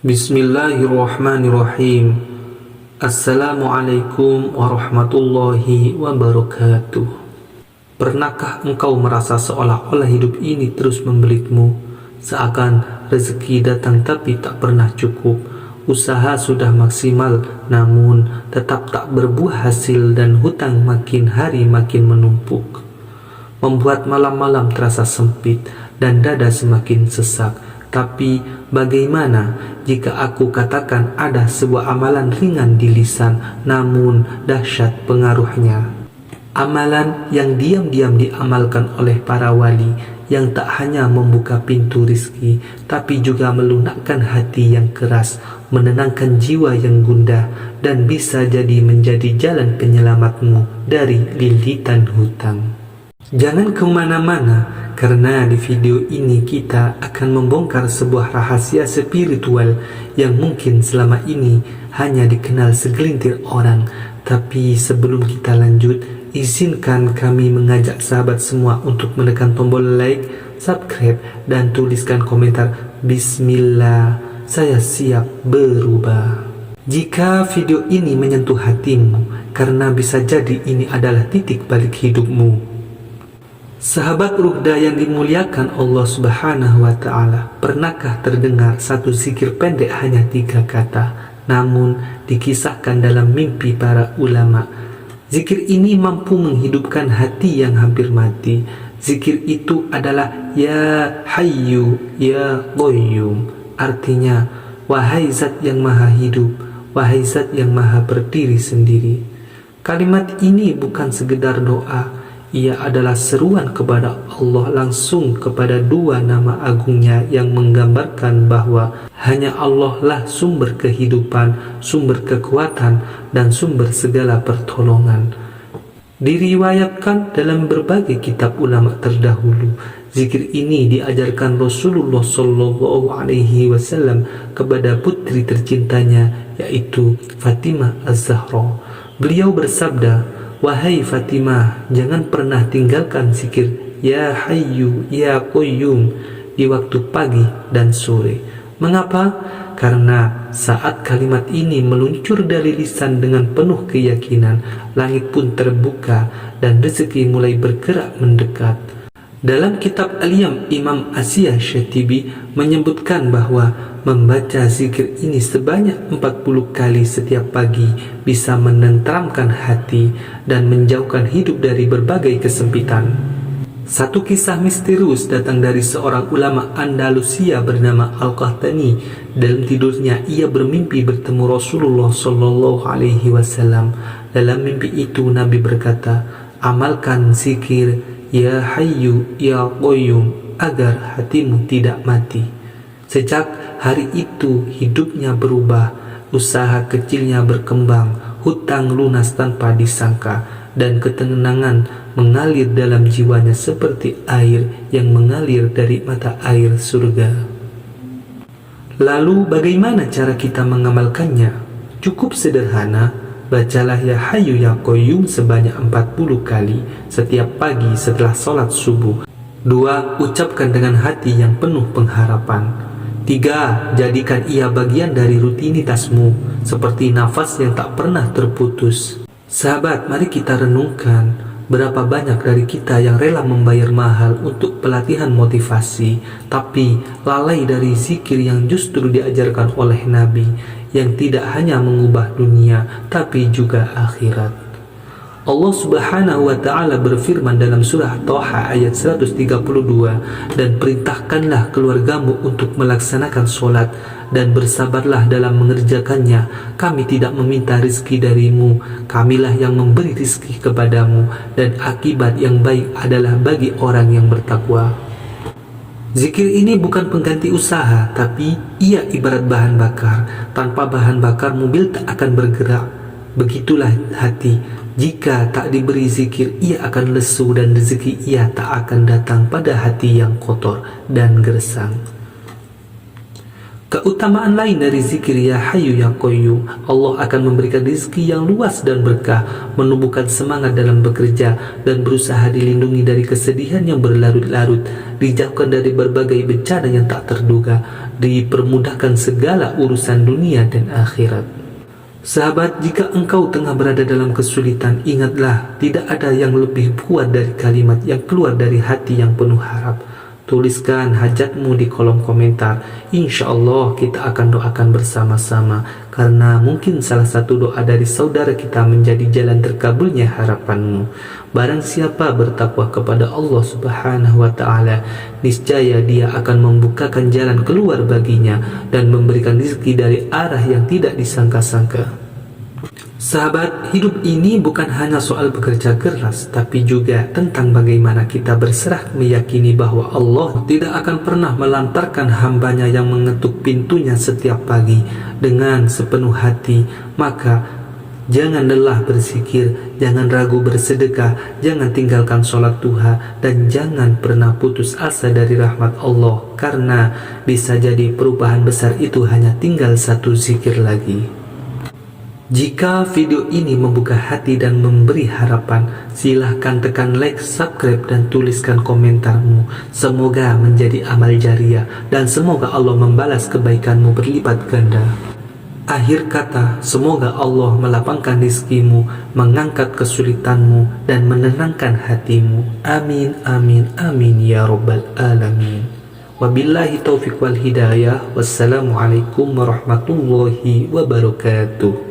Bismillahirrahmanirrahim. Assalamualaikum warahmatullahi wabarakatuh. Pernahkah engkau merasa seolah-olah hidup ini terus membelitmu, seakan rezeki datang tapi tak pernah cukup? Usaha sudah maksimal namun tetap tak berbuah hasil, dan hutang makin hari makin menumpuk, membuat malam-malam terasa sempit dan dada semakin sesak. Tapi bagaimana jika aku katakan ada sebuah amalan ringan di lisan namun dahsyat pengaruhnya? Amalan yang diam-diam diamalkan oleh para wali, yang tak hanya membuka pintu rizki tapi juga melunakkan hati yang keras, menenangkan jiwa yang gundah, dan bisa jadi menjadi jalan penyelamatmu dari lilitan hutang. Jangan kemana-mana, karena di video ini kita akan membongkar sebuah rahasia spiritual yang mungkin selama ini hanya dikenal segelintir orang. Tapi sebelum kita lanjut, izinkan kami mengajak sahabat semua untuk menekan tombol like, subscribe, dan tuliskan komentar Bismillah, saya siap berubah. Jika video ini menyentuh hatimu, karena bisa jadi ini adalah titik balik hidupmu. Sahabat Ruhda yang dimuliakan Allah Subhanahu wa Ta'ala, pernahkah terdengar satu zikir pendek hanya 3 kata, namun dikisahkan dalam mimpi para ulama? Zikir ini mampu menghidupkan hati yang hampir mati. Zikir itu adalah Ya Hayyu Ya Qayyum, artinya wahai zat yang maha hidup, wahai zat yang maha berdiri sendiri. Kalimat ini bukan sekedar doa, ia adalah seruan kepada Allah langsung kepada 2 nama agungnya yang menggambarkan bahwa hanya Allah lah sumber kehidupan, sumber kekuatan, dan sumber segala pertolongan. Diriwayatkan dalam berbagai kitab ulama terdahulu, zikir ini diajarkan Rasulullah SAW kepada putri tercintanya, yaitu Fatimah Az-Zahra. Beliau bersabda, "Wahai Fatimah, jangan pernah tinggalkan zikir Ya Hayyu Ya Qayyum di waktu pagi dan sore." Mengapa? Karena saat kalimat ini meluncur dari lisan dengan penuh keyakinan, langit pun terbuka dan rezeki mulai bergerak mendekat. Dalam kitab Al-Yam, Imam Asy Syatibi menyebutkan bahwa membaca zikir ini sebanyak 40 kali setiap pagi bisa menenteramkan hati dan menjauhkan hidup dari berbagai kesempitan. Satu kisah misterius datang dari seorang ulama Andalusia bernama Al-Qahtani. Dalam tidurnya ia bermimpi bertemu Rasulullah SAW. Dalam mimpi itu Nabi berkata, "Amalkan zikir Ya Hayyu Ya Qayyum agar hatimu tidak mati." Sejak hari itu hidupnya berubah, usaha kecilnya berkembang, hutang lunas tanpa disangka, dan ketenangan mengalir dalam jiwanya seperti air yang mengalir dari mata air surga. Lalu bagaimana cara kita mengamalkannya? Cukup sederhana. Bacalah Ya Hayyu Ya Qayyum sebanyak 40 kali setiap pagi setelah sholat subuh. 2. Ucapkan dengan hati yang penuh pengharapan. 3. Jadikan ia bagian dari rutinitasmu, seperti nafas yang tak pernah terputus. Sahabat, mari kita renungkan, berapa banyak dari kita yang rela membayar mahal untuk pelatihan motivasi, tapi lalai dari zikir yang justru diajarkan oleh Nabi, yang tidak hanya mengubah dunia tapi juga akhirat. Allah Subhanahu wa Ta'ala berfirman dalam surah Thaha ayat 132, "Dan perintahkanlah keluargamu untuk melaksanakan sholat dan bersabarlah dalam mengerjakannya. Kami tidak meminta rizki darimu, kamilah yang memberi rizki kepadamu, dan akibat yang baik adalah bagi orang yang bertakwa." Zikir ini bukan pengganti usaha, tapi ia ibarat bahan bakar. Tanpa bahan bakar mobil tak akan bergerak. Begitulah hati, jika tak diberi zikir ia akan lesu, dan rezeki ia tak akan datang pada hati yang kotor dan gersang. Keutamaan lain dari zikir Ya Hayyu Ya Qayyum, Allah akan memberikan rezeki yang luas dan berkah, menumbuhkan semangat dalam bekerja, dan berusaha dilindungi dari kesedihan yang berlarut-larut, dijauhkan dari berbagai bencana yang tak terduga, dipermudahkan segala urusan dunia dan akhirat. Sahabat, jika engkau tengah berada dalam kesulitan, ingatlah tidak ada yang lebih kuat dari kalimat yang keluar dari hati yang penuh harap. Tuliskan hajatmu di kolom komentar. Insya Allah kita akan doakan bersama-sama, karena mungkin salah satu doa dari saudara kita menjadi jalan terkabulnya harapanmu. Barang siapa bertakwa kepada Allah Subhanahu wa Ta'ala, niscaya Dia akan membukakan jalan keluar baginya dan memberikan rezeki dari arah yang tidak disangka-sangka. Sahabat, hidup ini bukan hanya soal bekerja keras, tapi juga tentang bagaimana kita berserah meyakini bahwa Allah tidak akan pernah melantarkan hambanya yang mengetuk pintunya setiap pagi dengan sepenuh hati. Maka jangan lelah berzikir, jangan ragu bersedekah, jangan tinggalkan sholat duha, dan jangan pernah putus asa dari rahmat Allah, karena bisa jadi perubahan besar itu hanya tinggal satu zikir lagi. Jika video ini membuka hati dan memberi harapan, silahkan tekan like, subscribe, dan tuliskan komentarmu. Semoga menjadi amal jariah dan semoga Allah membalas kebaikanmu berlipat ganda. Akhir kata, semoga Allah melapangkan rizkimu, mengangkat kesulitanmu, dan menenangkan hatimu. Amin, amin, amin ya rabbal alamin. Wabillahi taufiq wal hidayah. Wassalamualaikum warahmatullahi wabarakatuh.